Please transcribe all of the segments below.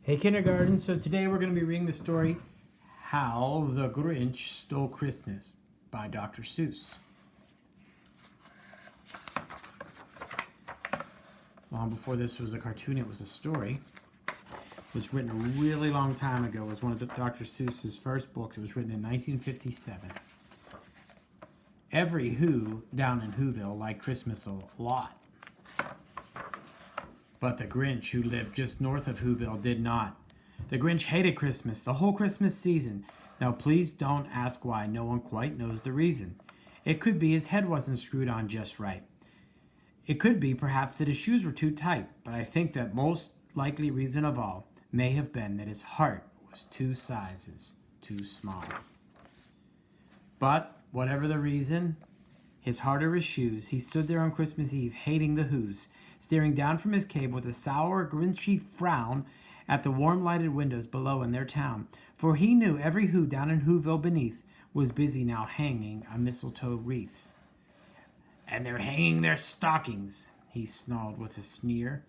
Hey kindergarten, so today we're going to be reading the story How the Grinch Stole Christmas by Dr. Seuss. Long before this was a cartoon, it was a story. It was written a really long time ago. It was one of Dr. Seuss's first books. It was written in 1957. Every Who down in Whoville liked Christmas a lot. But the Grinch, who lived just north of Whoville, did not. The Grinch hated Christmas, the whole Christmas season. Now please don't ask why, no one quite knows the reason. It could be his head wasn't screwed on just right. It could be perhaps that his shoes were too tight, but I think that most likely reason of all may have been that his heart was 2 sizes too small. But whatever the reason, his heart or his shoes, he stood there on Christmas Eve hating the Whos, staring down from his cave with a sour, grinchy frown at the warm lighted windows below in their town. For he knew every Who down in Whoville beneath was busy now hanging a mistletoe wreath. And they're hanging their stockings, he snarled with a sneer.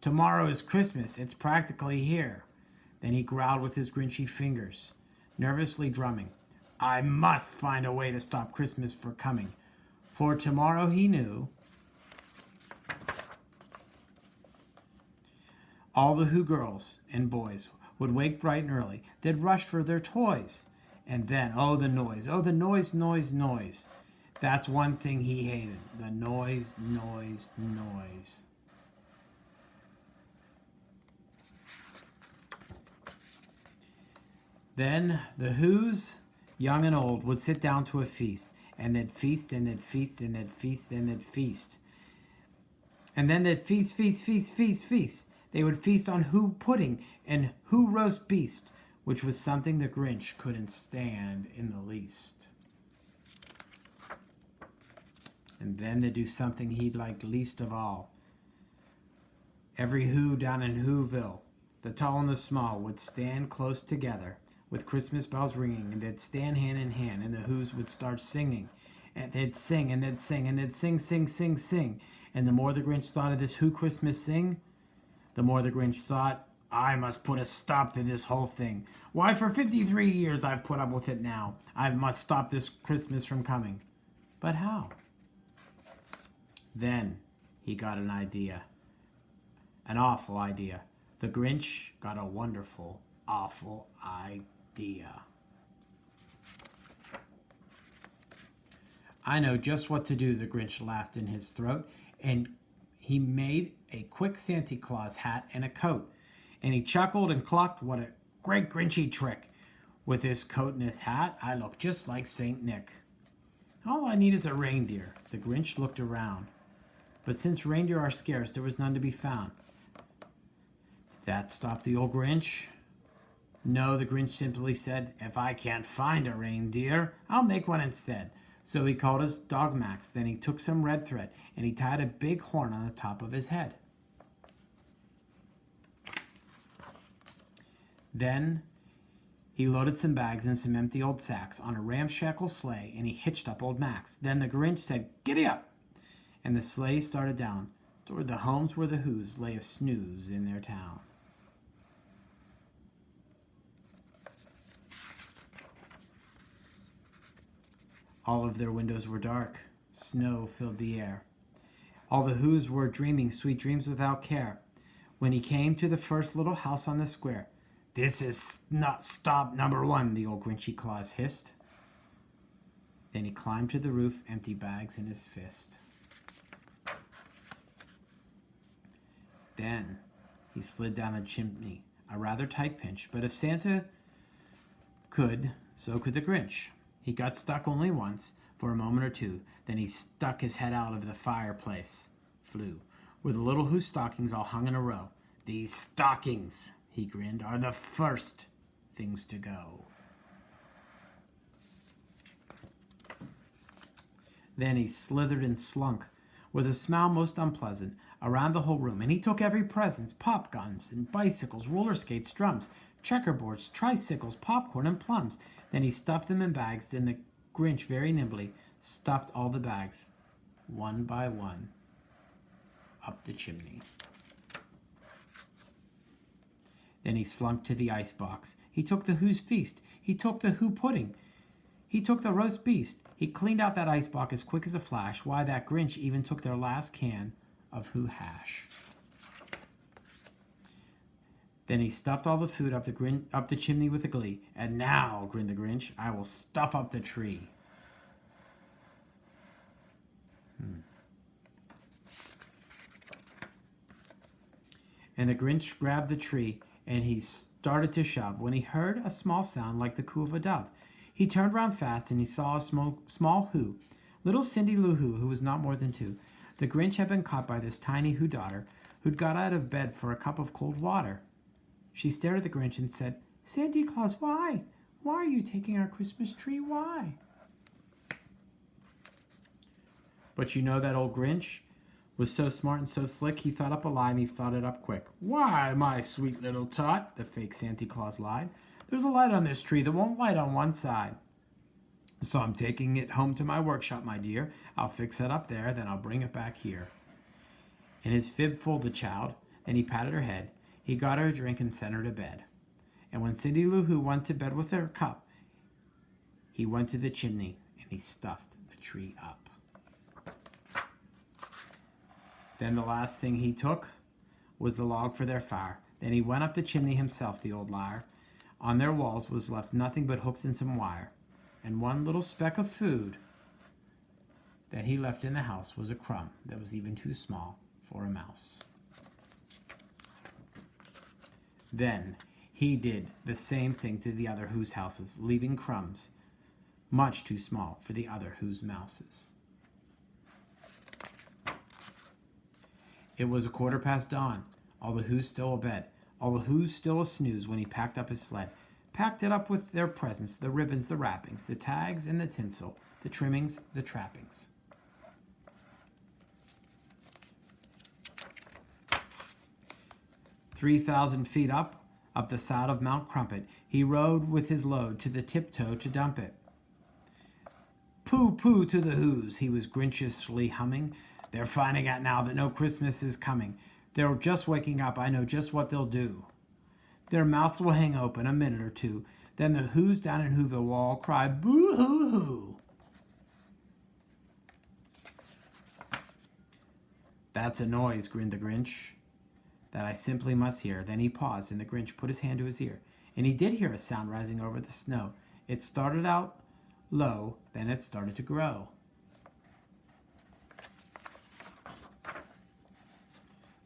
Tomorrow is Christmas, it's practically here. Then he growled with his grinchy fingers, nervously drumming. I must find a way to stop Christmas from coming. For tomorrow, he knew, all the Who girls and boys would wake bright and early. They'd rush for their toys. And then, oh, the noise. Oh, the noise, noise, noise. That's one thing he hated. The noise, noise, noise. Then the Whos, young and old, would sit down to a feast. And they'd feast, and they'd feast, and they'd feast, and they'd feast. And then they'd feast, feast, feast, feast, feast. They would feast on Who pudding and Who roast beast, which was something the Grinch couldn't stand in the least. And then they'd do something he liked least of all. Every Who down in Whoville, the tall and the small, would stand close together with Christmas bells ringing, and they'd stand hand in hand, and the Whos would start singing. And they'd sing, and they'd sing, and they'd sing, sing, sing, sing. And the more the Grinch thought of this Who Christmas sing, the more the Grinch thought, I must put a stop to this whole thing. Why, for 53 years I've put up with it now. I must stop this Christmas from coming. But how? Then he got an idea. An awful idea. The Grinch got a wonderful, awful idea. I know just what to do, the Grinch laughed in his throat, and he made a quick Santa Claus hat and a coat. And he chuckled and clucked, what a great Grinchy trick. With this coat and this hat, I look just like Saint Nick. All I need is a reindeer. The Grinch looked around. But since reindeer are scarce, there was none to be found. That stopped the old Grinch? No, the Grinch simply said, if I can't find a reindeer, I'll make one instead. So he called his dog Max. Then he took some red thread and he tied a big horn on the top of his head. Then he loaded some bags and some empty old sacks on a ramshackle sleigh, and he hitched up old Max. Then the Grinch said, giddy up! And the sleigh started down toward the homes where the Whos lay a snooze in their town. All of their windows were dark. Snow filled the air. All the Whos were dreaming sweet dreams without care. When he came to the first little house on the square, this is not stop number 1, the old Grinchy Claus hissed. Then he climbed to the roof, empty bags in his fist. Then he slid down the chimney, a rather tight pinch, but if Santa could, so could the Grinch. He got stuck only once, for a moment or two. Then he stuck his head out of the fireplace, flew, where the little Who stockings all hung in a row. These stockings, he grinned, are the first things to go. Then he slithered and slunk, with a smile most unpleasant, around the whole room, and he took every present, pop guns and bicycles, roller skates, drums, checkerboards, tricycles, popcorn, and plums. Then he stuffed them in bags. Then the Grinch very nimbly stuffed all the bags, one by one, up the chimney. Then he slunk to the icebox. He took the Who's Feast. He took the Who Pudding. He took the roast beast. He cleaned out that icebox as quick as a flash. Why, that Grinch even took their last can of Who hash. Then he stuffed all the food up the chimney with a glee. And now, grinned the Grinch, I will stuff up the tree. And the Grinch grabbed the tree, and he started to shove when he heard a small sound like the coo of a dove. He turned round fast, and he saw a small Who, little Cindy Lou Who, who was not more than 2. The Grinch had been caught by this tiny Who daughter, who'd got out of bed for a cup of cold water. She stared at the Grinch and said, Santa Claus, why? Why are you taking our Christmas tree? Why? But you know that old Grinch was so smart and so slick, he thought up a lie and he thought it up quick. Why, my sweet little tot, the fake Santa Claus lied. There's a light on this tree that won't light on one side. So I'm taking it home to my workshop, my dear. I'll fix it up there, then I'll bring it back here. And his fib fooled the child, and he patted her head. He got her a drink and sent her to bed. And when Cindy Lou Who went to bed with her cup, he went to the chimney and he stuffed the tree up. Then the last thing he took was the log for their fire. Then he went up the chimney himself, the old liar. On their walls was left nothing but hooks and some wire. And one little speck of food that he left in the house was a crumb that was even too small for a mouse. Then he did the same thing to the other Who's houses, leaving crumbs much too small for the other Who's mouses. It was 1:15 dawn. All the Who's still abed. All the Who's still a snooze when he packed up his sled. Packed it up with their presents, the ribbons, the wrappings, the tags and the tinsel, the trimmings, the trappings. "3,000 feet up the side of Mount Crumpet, he rode with his load to the tiptoe to dump it. Pooh, pooh to the Who's, he was grinchishly humming. They're finding out now that no Christmas is coming. They're just waking up, I know just what they'll do. Their mouths will hang open a minute or two. Then the Who's down in Whoville will all cry, boo-hoo-hoo. That's a noise, grinned the Grinch, that I simply must hear. Then he paused, and the Grinch put his hand to his ear. And he did hear a sound rising over the snow. It started out low, then it started to grow.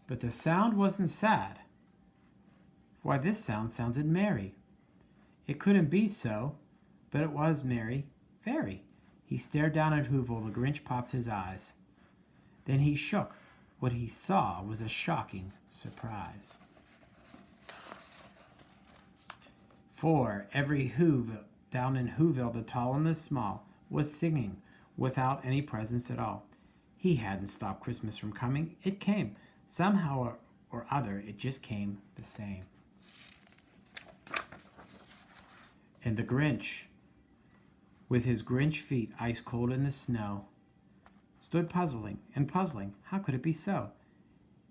But the sound wasn't sad. Why, this sound sounded merry. It couldn't be so, but it was merry, very. He stared down at Whoville. The Grinch popped his eyes. Then he shook. What he saw was a shocking surprise. For every Who down in Whoville, the tall and the small, was singing without any presents at all. He hadn't stopped Christmas from coming. It came. Somehow or other, it just came the same. And the Grinch, with his Grinch feet ice cold in the snow, stood puzzling and puzzling. How could it be so?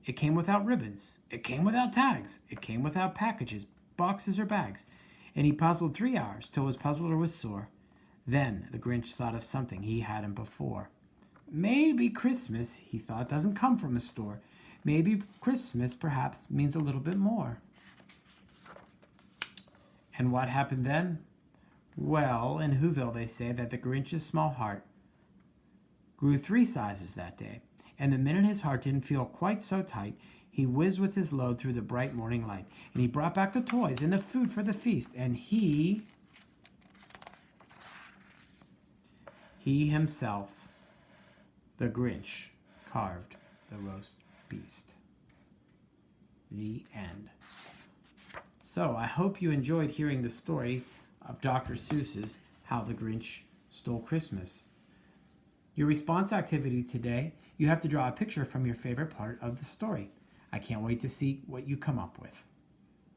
It came without ribbons. It came without tags. It came without packages, boxes, or bags. And he puzzled 3 hours till his puzzler was sore. Then the Grinch thought of something he hadn't before. Maybe Christmas, he thought, doesn't come from a store. Maybe Christmas perhaps means a little bit more. And what happened then? Well, in Whoville they say that the Grinch's small heart grew 3 sizes that day. And the minute his heart didn't feel quite so tight, he whizzed with his load through the bright morning light. And he brought back the toys and the food for the feast. And he himself, the Grinch, carved the roast beast. The end. So I hope you enjoyed hearing the story of Dr. Seuss's How the Grinch Stole Christmas. Your response activity today, you have to draw a picture from your favorite part of the story. I can't wait to see what you come up with.